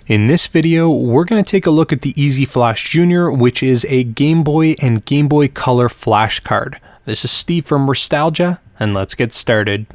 In this video, we're going to take a look at the EZflash Junior, which is a Game Boy and Game Boy Color flash card. This is Steve from Restalgia, and let's get started.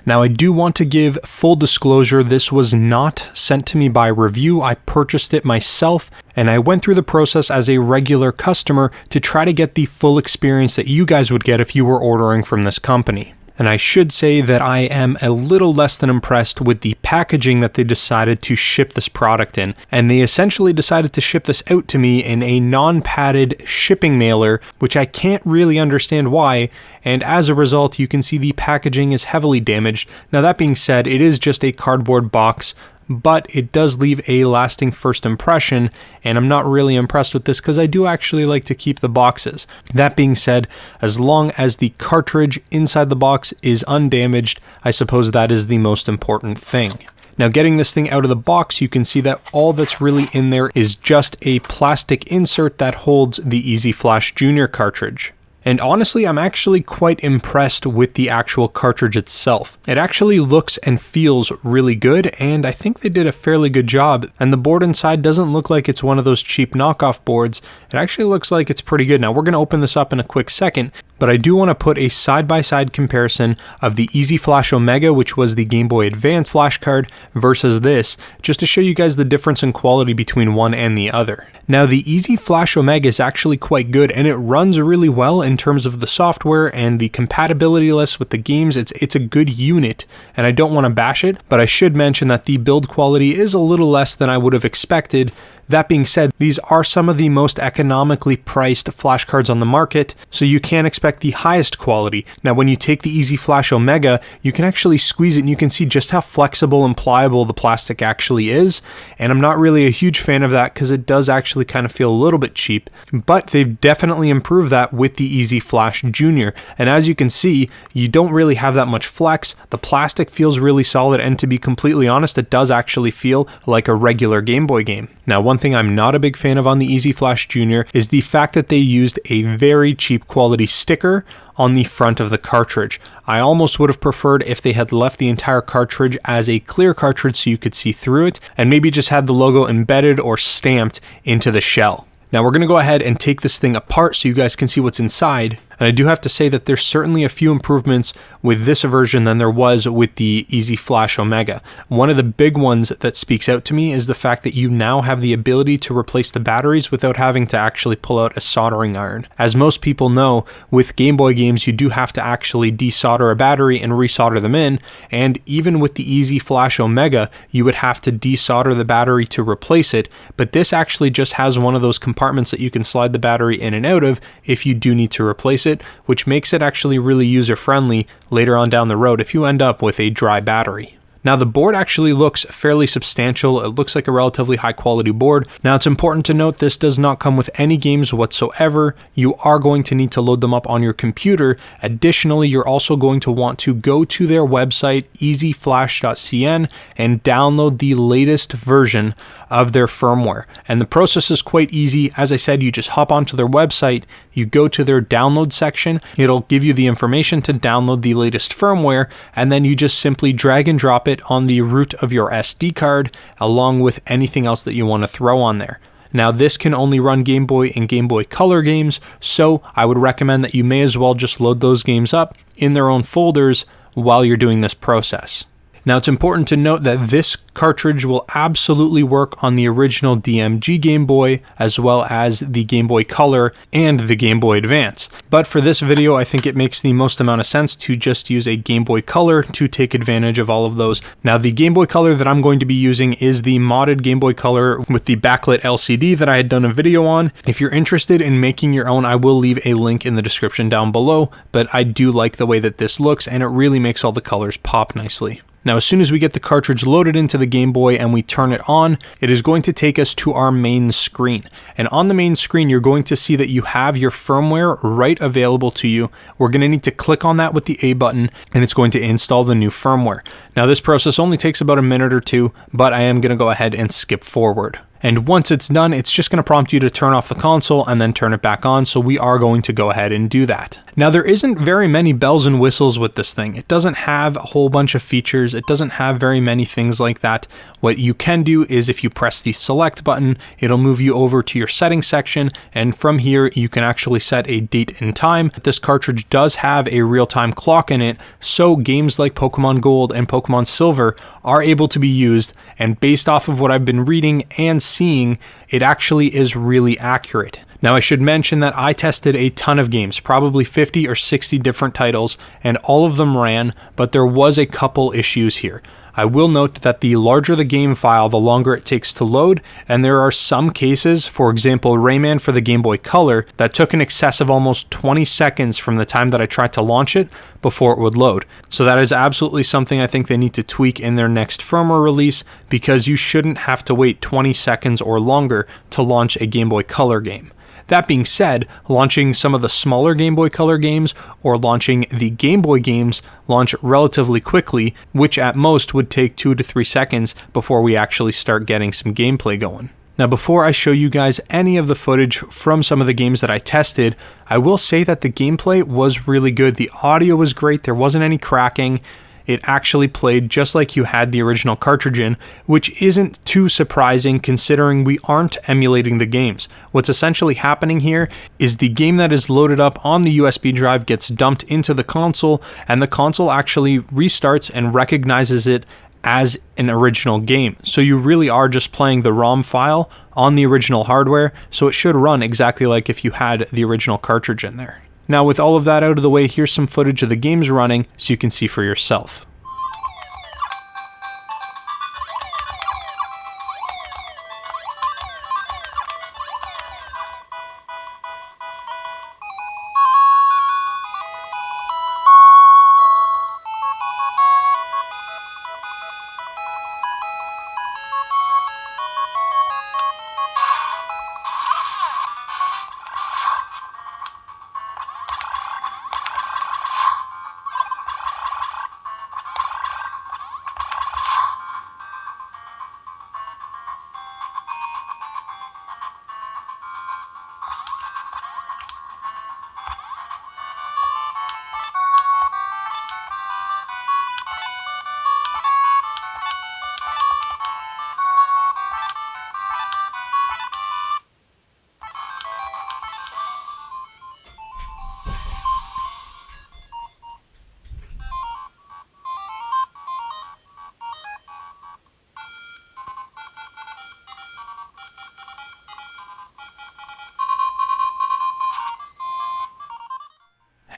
Now, I do want to give full disclosure, this was not sent to me by review. I purchased it myself, and I went through the process as a regular customer to try to get the full experience that you guys would get if you were ordering from this company. And I should say that I am a little less than impressed with the packaging that they decided to ship this product in. And they essentially decided to ship this out to me in a non-padded shipping mailer, which I can't really understand why. And as a result, you can see the packaging is heavily damaged. Now, that being said, it is just a cardboard box, but it does leave a lasting first impression, and I'm not really impressed with this because I do actually like to keep the boxes. That being said, as long as the cartridge inside the box is undamaged, I suppose that is the most important thing. Now, getting this thing out of the box, you can see that all that's really in there is just a plastic insert that holds the EZflash Junior cartridge. And honestly, I'm actually quite impressed with the actual cartridge itself. It actually looks and feels really good, and I think they did a fairly good job. And the board inside doesn't look like it's one of those cheap knockoff boards. It actually looks like it's pretty good. Now, we're going to open this up in a quick second, but I do want to put a side-by-side comparison of the EZflash Omega, which was the Game Boy Advance flash card, versus this, just to show you guys the difference in quality between one and the other. Now, the EZflash Omega is actually quite good, and it runs really well in terms of the software and the compatibility list with the games. It's a good unit, and I don't want to bash it, but I should mention that the build quality is a little less than I would have expected. That being said, these are some of the most economically priced flash cards on the market, so you can expect the highest quality. Now, when you take the EZflash Omega, you can actually squeeze it and you can see just how flexible and pliable the plastic actually is, and I'm not really a huge fan of that because it does actually kind of feel a little bit cheap, but they've definitely improved that with the EZflash Junior, and as you can see, you don't really have that much flex. The plastic feels really solid, and to be completely honest, it does actually feel like a regular Game Boy game. Now, one thing I'm not a big fan of on the EZflash Junior is the fact that they used a very cheap quality sticker on the front of the cartridge. I almost would have preferred if they had left the entire cartridge as a clear cartridge so you could see through it, and maybe just had the logo embedded or stamped into the shell. Now, we're going to go ahead and take this thing apart so you guys can see what's inside. And I do have to say that there's certainly a few improvements with this version than there was with the EZflash Omega. One of the big ones that speaks out to me is the fact that you now have the ability to replace the batteries without having to actually pull out a soldering iron. As most people know, with Game Boy games, you do have to actually desolder a battery and resolder them in, and even with the EZflash Omega, you would have to desolder the battery to replace it, but this actually just has one of those compartments that you can slide the battery in and out of if you do need to replace it, which makes it actually really user-friendly later on down the road if you end up with a dry battery. Now, the board actually looks fairly substantial. It looks like a relatively high quality board. Now, it's important to note this does not come with any games whatsoever. You are going to need to load them up on your computer. Additionally, you're also going to want to go to their website, EZflash.cn, and download the latest version of their firmware. And the process is quite easy. As I said, you just hop onto their website, you go to their download section, it'll give you the information to download the latest firmware, and then you just simply drag and drop it on the root of your SD card, along with anything else that you want to throw on there. Now, this can only run Game Boy and Game Boy Color games, so I would recommend that you may as well just load those games up in their own folders while you're doing this process. Now, it's important to note that this cartridge will absolutely work on the original DMG Game Boy, as well as the Game Boy Color and the Game Boy Advance. But for this video, I think it makes the most amount of sense to just use a Game Boy Color to take advantage of all of those. Now, the Game Boy Color that I'm going to be using is the modded Game Boy Color with the backlit LCD that I had done a video on. If you're interested in making your own, I will leave a link in the description down below, but I do like the way that this looks, and it really makes all the colors pop nicely. Now, as soon as we get the cartridge loaded into the Game Boy and we turn it on, it is going to take us to our main screen. And on the main screen, you're going to see that you have your firmware right available to you. We're going to need to click on that with the A button, and it's going to install the new firmware. Now, this process only takes about a minute or two, but I am going to go ahead and skip forward. And once it's done, it's just going to prompt you to turn off the console and then turn it back on, so we are going to go ahead and do that. Now, there isn't very many bells and whistles with this thing. It doesn't have a whole bunch of features. It doesn't have very many things like that. What you can do is if you press the select button, it'll move you over to your settings section, and from here you can actually set a date and time. This cartridge does have a real-time clock in it, so games like Pokemon Gold and Pokemon Silver are able to be used, and based off of what I've been reading and seeing, it actually is really accurate. Now, I should mention that I tested a ton of games, probably 50 or 60 different titles, and all of them ran, but there was a couple issues here. I will note that the larger the game file, the longer it takes to load, and there are some cases, for example Rayman for the Game Boy Color, that took an excess of almost 20 seconds from the time that I tried to launch it before it would load. So that is absolutely something I think they need to tweak in their next firmware release, because you shouldn't have to wait 20 seconds or longer to launch a Game Boy Color game. That being said, launching some of the smaller Game Boy Color games or launching the Game Boy games launch relatively quickly, which at most would take 2 to 3 seconds before we actually start getting some gameplay going. Now, before I show you guys any of the footage from some of the games that I tested, I will say that the gameplay was really good. The audio was great. There wasn't any cracking. It actually played just like you had the original cartridge in, which isn't too surprising considering we aren't emulating the games. What's essentially happening here is the game that is loaded up on the USB drive gets dumped into the console, and the console actually restarts and recognizes it as an original game. So you really are just playing the ROM file on the original hardware, so it should run exactly like if you had the original cartridge in there. Now, with all of that out of the way, here's some footage of the games running so you can see for yourself.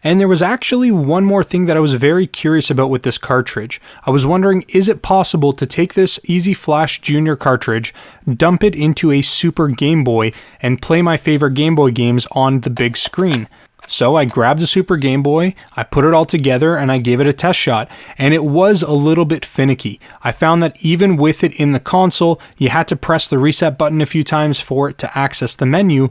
And there was actually one more thing that I was very curious about with this cartridge. I was wondering, is it possible to take this EZflash Junior cartridge, dump it into a Super Game Boy, and play my favorite Game Boy games on the big screen? So I grabbed a Super Game Boy, I put it all together, and I gave it a test shot, and it was a little bit finicky. I found that even with it in the console, you had to press the reset button a few times for it to access the menu,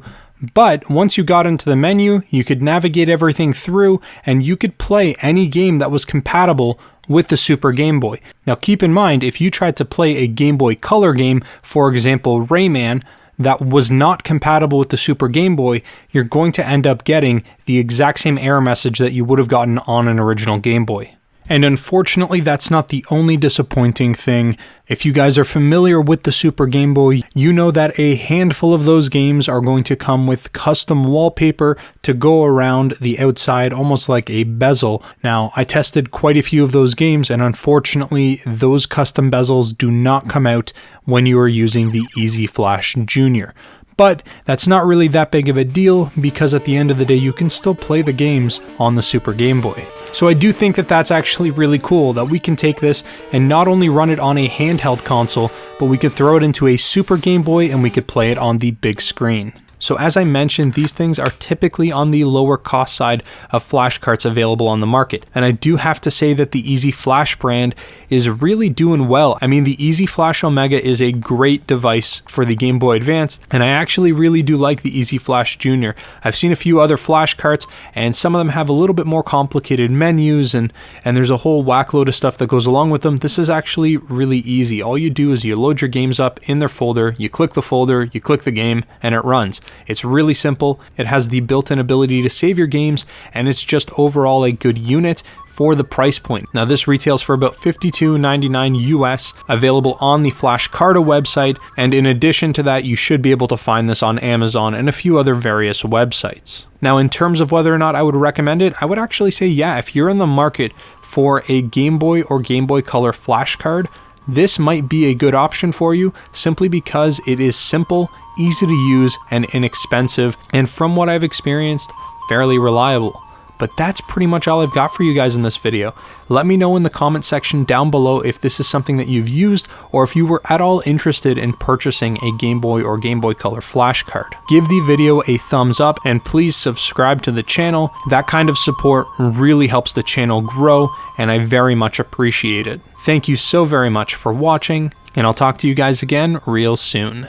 but once you got into the menu, you could navigate everything through, and you could play any game that was compatible with the Super Game Boy. Now keep in mind, if you tried to play a Game Boy Color game, for example Rayman, that was not compatible with the Super Game Boy, you're going to end up getting the exact same error message that you would have gotten on an original Game Boy. And unfortunately, that's not the only disappointing thing. If you guys are familiar with the Super Game Boy, you know that a handful of those games are going to come with custom wallpaper to go around the outside, almost like a bezel. Now, I tested quite a few of those games, and unfortunately, those custom bezels do not come out when you are using the EZflash Junior. But that's not really that big of a deal, because at the end of the day, you can still play the games on the Super Game Boy. So I do think that that's actually really cool, that we can take this and not only run it on a handheld console, but we could throw it into a Super Game Boy and we could play it on the big screen. So as I mentioned, these things are typically on the lower cost side of flash carts available on the market. And I do have to say that the EZflash brand is really doing well. I mean, the EZflash Omega is a great device for the Game Boy Advance, and I actually really do like the EZflash Junior. I've seen a few other flash carts, and some of them have a little bit more complicated menus, and there's a whole whack load of stuff that goes along with them. This is actually really easy. All you do is you load your games up in their folder, you click the folder, you click the game, and it runs. It's really simple. It has the built-in ability to save your games, and it's just overall a good unit for the price point. Now this retails for about $52.99 US, available on the Flash Carta website, and in addition to that, you should be able to find this on Amazon and a few other various websites. Now in terms of whether or not I would recommend it, I would actually say yeah, if you're in the market for a Game Boy or Game Boy Color flash card, this might be a good option for you simply because it is simple, easy to use, and inexpensive, and from what I've experienced, fairly reliable. But that's pretty much all I've got for you guys in this video. Let me know in the comment section down below if this is something that you've used, or if you were at all interested in purchasing a Game Boy or Game Boy Color flash card. Give the video a thumbs up, and please subscribe to the channel. That kind of support really helps the channel grow, and I very much appreciate it. Thank you so very much for watching, and I'll talk to you guys again real soon.